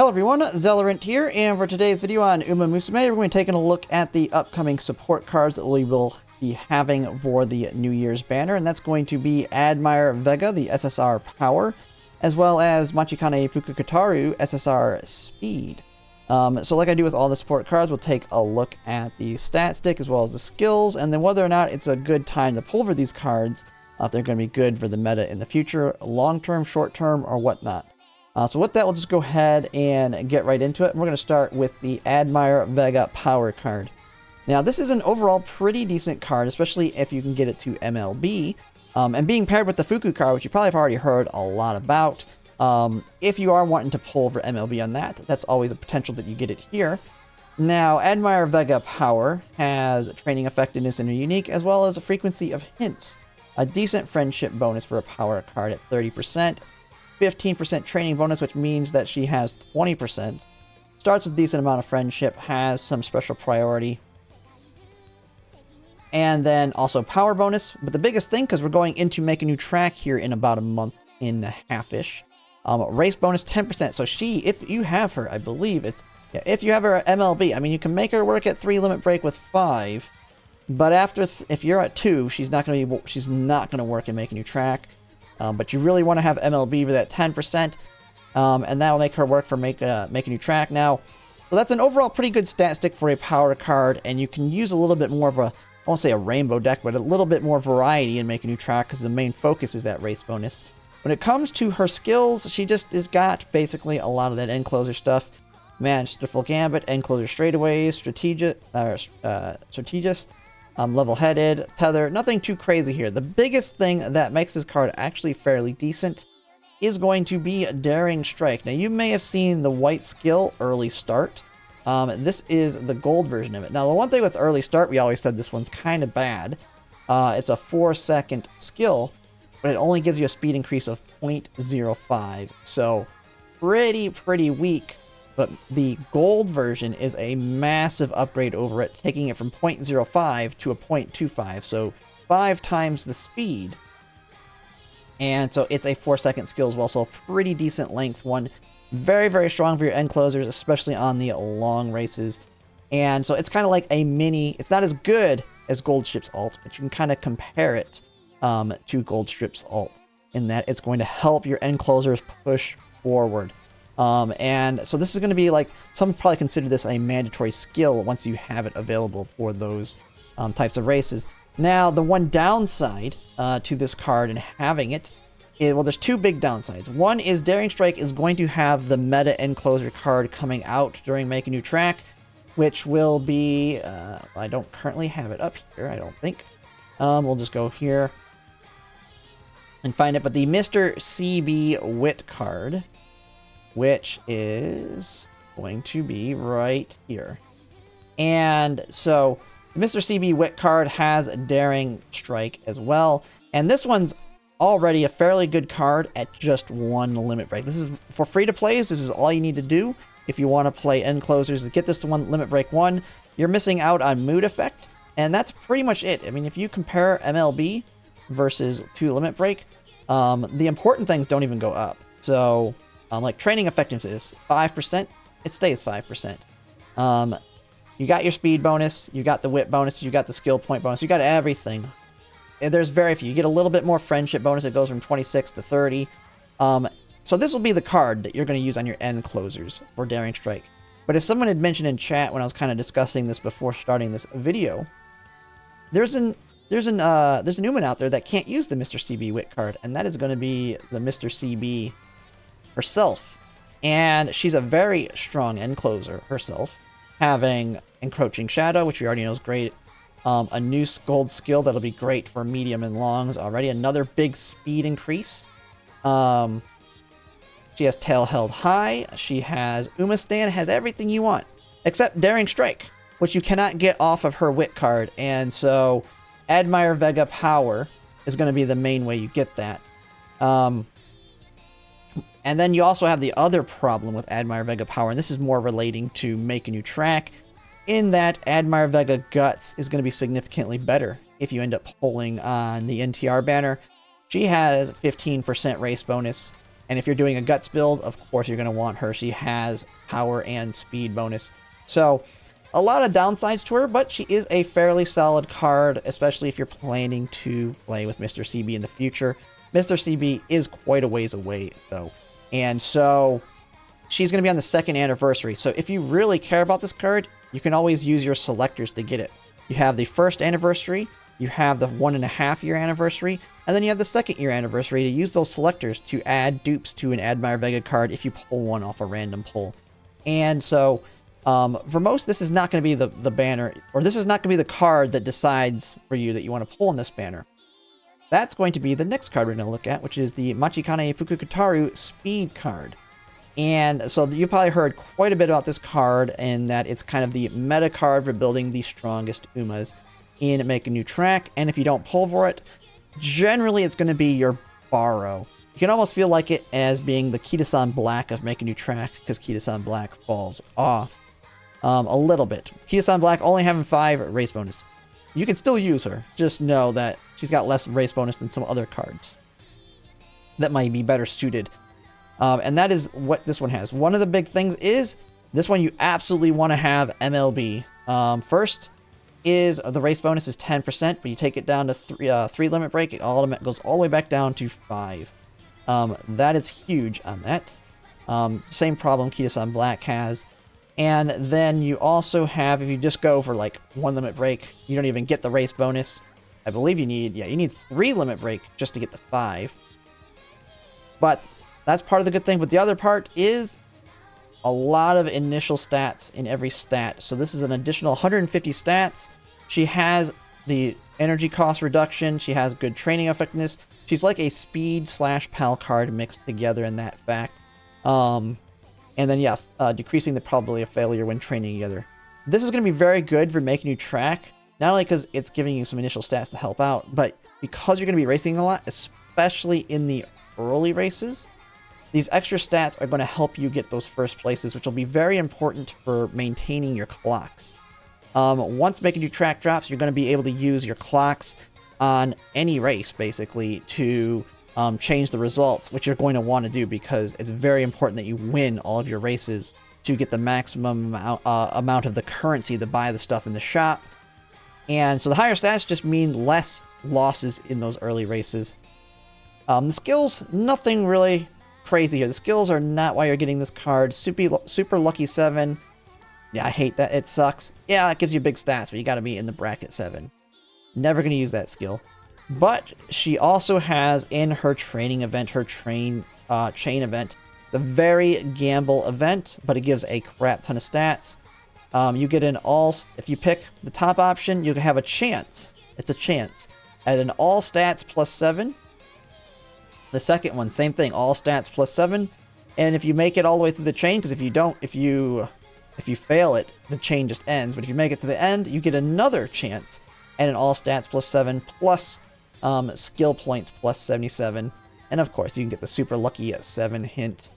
Hello everyone, Zellerant here, and for today's video on Umamusume, we're going to be taking a look at the upcoming support cards that we will be having for the New Year's banner, and that's going to be Admire Vega, the SSR Power, as well as Machikane Fukukitaru, SSR Speed. So like I do with all the support cards, we'll take a look at the stat stick as well as the skills, and then whether or not it's a good time to pull for these cards, if they're going to be good for the meta in the future, long-term, short-term, or whatnot. So with that, we'll just go ahead and get right into it. And we're going to start with the Admire Vega Power card. Now, this is an overall pretty decent card, especially if you can get it to MLB. And being paired with the Fuku card, which you probably have already heard a lot about. If you are wanting to pull for MLB on that, that's always a potential that you get it here. Now, Admire Vega Power has training effectiveness and a unique, as well as a frequency of hints. A decent friendship bonus for a power card at 30%. 15% training bonus, which means that she has 20%. Starts with a decent amount of friendship, has some special priority. And then also power bonus. But the biggest thing, because we're going into make a new track here in about a month and a half-ish. Race bonus 10%. So she, if you have her, I believe it's, yeah, if you have her at MLB, I mean, you can make her work at 3 limit break with 5. But after, if you're at 2, she's not going to work in make a new track. But you really want to have MLB for that 10%, and that'll make her work for make a new track. Now, so that's an overall pretty good stat stick for a power card, and you can use a little bit more of a, I won't say a rainbow deck, but a little bit more variety in make a new track, because the main focus is that race bonus. When it comes to her skills, she just has got basically a lot of that end closer stuff. Manage the full gambit, end closer straightaways, strategist. Level-headed, tether, nothing too crazy here. The biggest thing that makes this card actually fairly decent is going to be Daring Strike. Now, you may have seen the white skill, Early Start. This is the gold version of it. Now, the one thing with Early Start, we always said this one's kind of bad. It's a 4-second skill, but it only gives you a speed increase of 0.05. So, pretty weak. But the gold version is a massive upgrade over it, taking it from 0.05 to a 0.25, so 5 times the speed. And so it's a 4-second skill as well, so a pretty decent length one. Very strong for your end closers, especially on the long races. And so it's kind of like a mini, it's not as good as Gold Strip's ult, but you can kind of compare it to Gold Strip's ult, in that it's going to help your end closers push forward. And so this is going to be like, some probably consider this a mandatory skill once you have it available for those types of races. Now, the one downside to this card and having it, well, there's 2 big downsides. One is Daring Strike is going to have the meta end closer card coming out during Make a New Track, which will be, I don't currently have it up here, I don't think. We'll just go here and find it, but the Mr. CB Wit card, which is going to be right here. And so Mr. CB Wit card has a Daring Strike as well. And this one's already a fairly good card at just 1 limit break. This is for free to plays. This is all you need to do if you want to play end closers to get this to 1 limit break 1. You're missing out on mood effect, and that's pretty much it. I mean, if you compare MLB versus 2 limit break, the important things don't even go up. So like training effectiveness, 5%, it stays 5%. You got your speed bonus, you got the wit bonus, you got the skill point bonus, you got everything. There's very few. You get a little bit more friendship bonus. It goes from 26 to 30. So this will be the card that you're going to use on your end closers for Daring Strike. But if someone had mentioned in chat when I was kind of discussing this before starting this video, there's an Uman out there that can't use the Mr. CB Wit card, and that is going to be the Mr. CB herself. And she's a very strong end closer herself, having Encroaching Shadow, which we already know is great. A new gold skill that'll be great for medium and longs already. Another big speed increase. She has Tail Held High. She has Umastan, has everything you want except Daring Strike, which you cannot get off of her Wit card. And so Admire Vega Power is going to be the main way you get that. And then you also have the other problem with Admire Vega Power, and this is more relating to Make a New Track, in that Admire Vega Guts is going to be significantly better if you end up pulling on the NTR banner. She has 15% race bonus, And if you're doing a Guts build, of course you're going to want her. She has power and speed bonus. So a lot of downsides to her, but she is a fairly solid card, especially if you're planning to play with Mr. CB in the future. Mr. CB is quite a ways away, though. And so she's going to be on the 2nd anniversary. So if you really care about this card, you can always use your selectors to get it. You have the 1st anniversary, you have the 1.5 year anniversary, and then you have the 2nd year anniversary to use those selectors to add dupes to an Admire Vega card if you pull one off a random pull. And so for most, this is not going to be the banner, or this is not going to be the card that decides for you that you want to pull in this banner. That's going to be the next card we're going to look at, which is the Machikane Fukukitaru Speed card. And so you've probably heard quite a bit about this card, and that it's kind of the meta card for building the strongest Umas in Make a New Track. And if you don't pull for it, generally it's going to be your borrow. You can almost feel like it as being the Kita-san Black of Make a New Track, because Kita-san Black falls off a little bit. Kita-san Black only having 5 race bonus. You can still use her, just know that she's got less race bonus than some other cards that might be better suited. And that is what this one has. One of the big things is this one you absolutely want to have MLB. First is the race bonus is 10%, but you take it down to 3 limit break, it goes all the way back down to 5. That is huge on that. Same problem Kita-san Black has. And then you also have, if you just go for like 1 limit break, you don't even get the race bonus. I believe you need 3 limit break just to get the 5. But that's part of the good thing. But the other part is a lot of initial stats in every stat. So this is an additional 150 stats. She has the energy cost reduction. She has good training effectiveness. She's like a speed / pal card mixed together in that fact. And then, decreasing the probability of failure when training together. This is going to be very good for Make a New Track. Not only because it's giving you some initial stats to help out, but because you're going to be racing a lot, especially in the early races, these extra stats are going to help you get those first places, which will be very important for maintaining your clocks. Once Make a New Track drops, you're going to be able to use your clocks on any race, basically, to change the results, which you're going to want to do because it's very important that you win all of your races to get the maximum amount of the currency to buy the stuff in the shop. And so the higher stats just mean less losses in those early races. The skills, nothing really crazy here. The skills are not why you're getting this card. Super Lucky 7. Yeah, I hate that. It sucks. Yeah, it gives you big stats, but you got to be in the bracket 7. Never going to use that skill. But she also has in her training event, her chain event, the very gamble event, but it gives a crap ton of stats. You get an if you pick the top option, you can have a chance. It's a chance at an all stats plus 7. The second one, same thing, all stats plus 7. And if you make it all the way through the chain, because if you fail it, the chain just ends. But if you make it to the end, you get another chance at an all stats plus 7 plus skill points plus 77. And of course, you can get the super lucky 7 hint,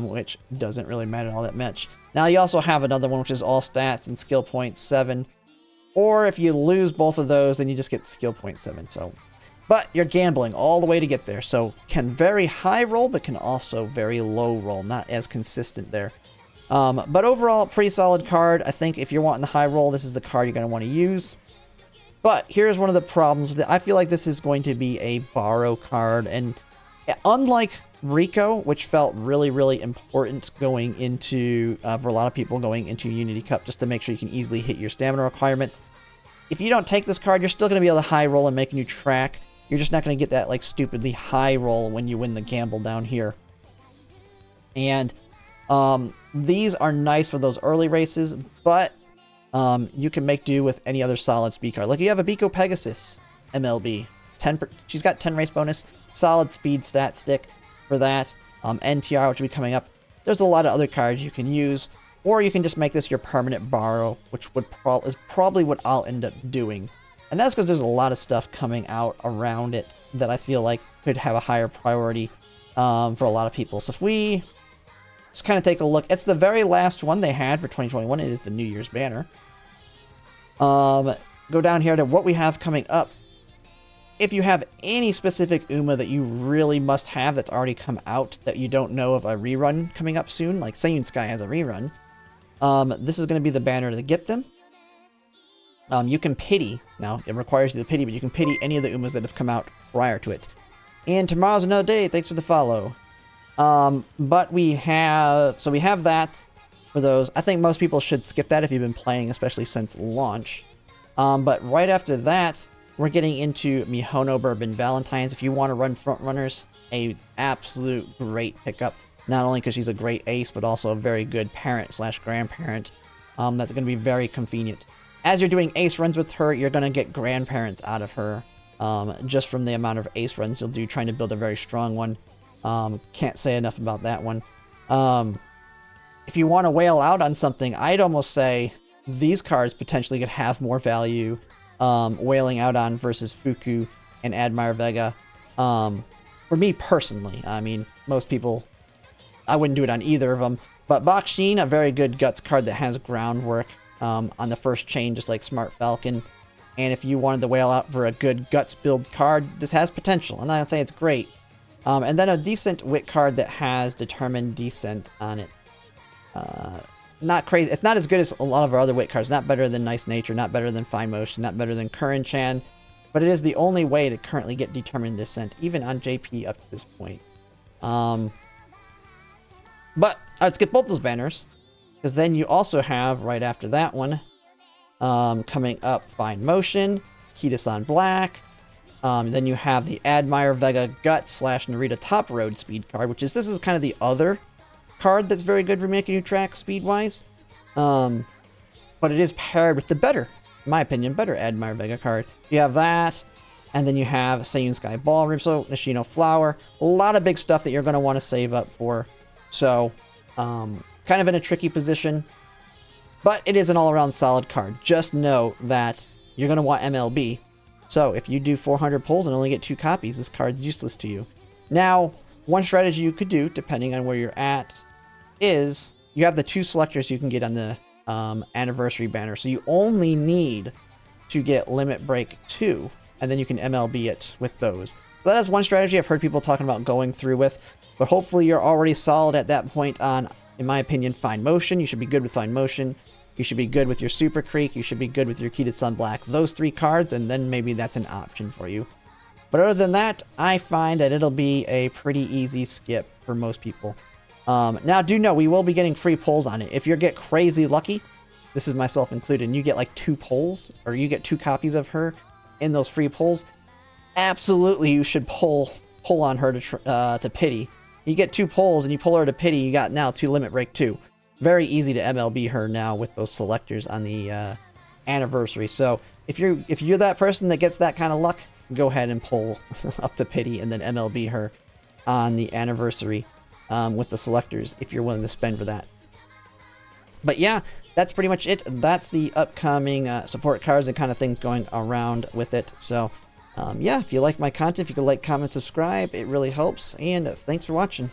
which doesn't really matter all that much. Now, you also have another one, which is all stats and skill points 7. Or if you lose both of those, then you just get skill point 7. So, but you're gambling all the way to get there. So can very high roll, but can also very low roll. Not as consistent there. But overall, pretty solid card. I think if you're wanting the high roll, this is the card you're going to want to use. But here's one of the problems with it. I feel like this is going to be a borrow card. And unlike Rico, which felt really, really important going into, for a lot of people going into Unity Cup, just to make sure you can easily hit your stamina requirements. If you don't take this card, you're still going to be able to high roll and make a new track. You're just not going to get that like stupidly high roll when you win the gamble down here. And these are nice for those early races, but you can make do with any other solid speed card. Like you have a Biko Pegasus MLB. She's got 10 race bonus, solid speed stat stick for that. NTR, which will be coming up. There's a lot of other cards you can use, or you can just make this your permanent borrow, which is probably what I'll end up doing. And that's because there's a lot of stuff coming out around it that I feel like could have a higher priority for a lot of people. So if we just kind of take a look, it's the very last one they had for 2021. It is the New Year's banner. Go down here to what we have coming up. if you have any specific Uma that you really must have that's already come out that you don't know of a rerun coming up soon, like Seiyun Sky has a rerun, this is going to be the banner to get them. You can pity, now it requires you to pity, but you can pity any of the Umas that have come out prior to it. And tomorrow's another day, thanks for the follow. But we have that for those. I think most people should skip that if you've been playing, especially since launch. But right after that, we're getting into Mihono Bourbon Valentine's. If you want to run front runners, a absolute great pickup. Not only because she's a great ace, but also a very good parent / grandparent. That's going to be very convenient. As you're doing ace runs with her, you're going to get grandparents out of her. Just from the amount of ace runs you'll do trying to build a very strong one. Can't say enough about that one. If you want to wail out on something, I'd almost say these cards potentially could have more value wailing out on versus Fuku and Admire Vega. For me personally, I mean, most people, I wouldn't do it on either of them. But Bakshin, a very good Guts card that has groundwork on the first chain, just like Smart Falcon. And if you wanted to wail out for a good Guts build card, this has potential. I'm not going to say it's great. And then a decent Wit card that has Determined Descent on it. Not crazy. It's not as good as a lot of our other Wit cards. Not better than Nice Nature, not better than Fine Motion, not better than Curran-chan. But it is the only way to currently get Determined Descent, even on JP up to this point. But I'd skip both those banners, because then you also have, right after that one, coming up Fine Motion, Kita-san Black. Then you have the Admire Vega Guts / Narita Top Road speed card, which is, this is kind of the other card that's very good for making you track speed-wise. But it is paired with the better, in my opinion, better Admire Vega card. You have that, and then you have Seiyun Sky Ballroom, so Nishino Flower. A lot of big stuff that you're going to want to save up for. So, kind of in a tricky position. But it is an all-around solid card. Just know that you're going to want MLB. So, if you do 400 pulls and only get 2 copies, this card's useless to you. Now, one strategy you could do, depending on where you're at, is you have the 2 selectors you can get on the anniversary banner. So you only need to get Limit Break 2, and then you can MLB it with those. So that is one strategy I've heard people talking about going through with, but hopefully you're already solid at that point on, in my opinion, Fine Motion. You should be good with Fine Motion. You should be good with your Super Creek. You should be good with your Kita-san Black. Those 3 cards, and then maybe that's an option for you. But other than that, I find that it'll be a pretty easy skip for most people. Now, do know we will be getting free pulls on it. If you get crazy lucky, this is myself included, and you get like 2 pulls, or you get 2 copies of her in those free pulls, absolutely you should pull on her to pity. You get 2 pulls, and you pull her to pity, you got now 2 Limit Break 2. Very easy to MLB her now with those selectors on the anniversary. So if you're that person that gets that kind of luck, go ahead and pull up to pity and then MLB her on the anniversary with the selectors if you're willing to spend for that. But yeah, that's pretty much it. That's the upcoming support cards and kind of things going around with it. So yeah, if you like my content, if you could like, comment, subscribe, it really helps. And thanks for watching.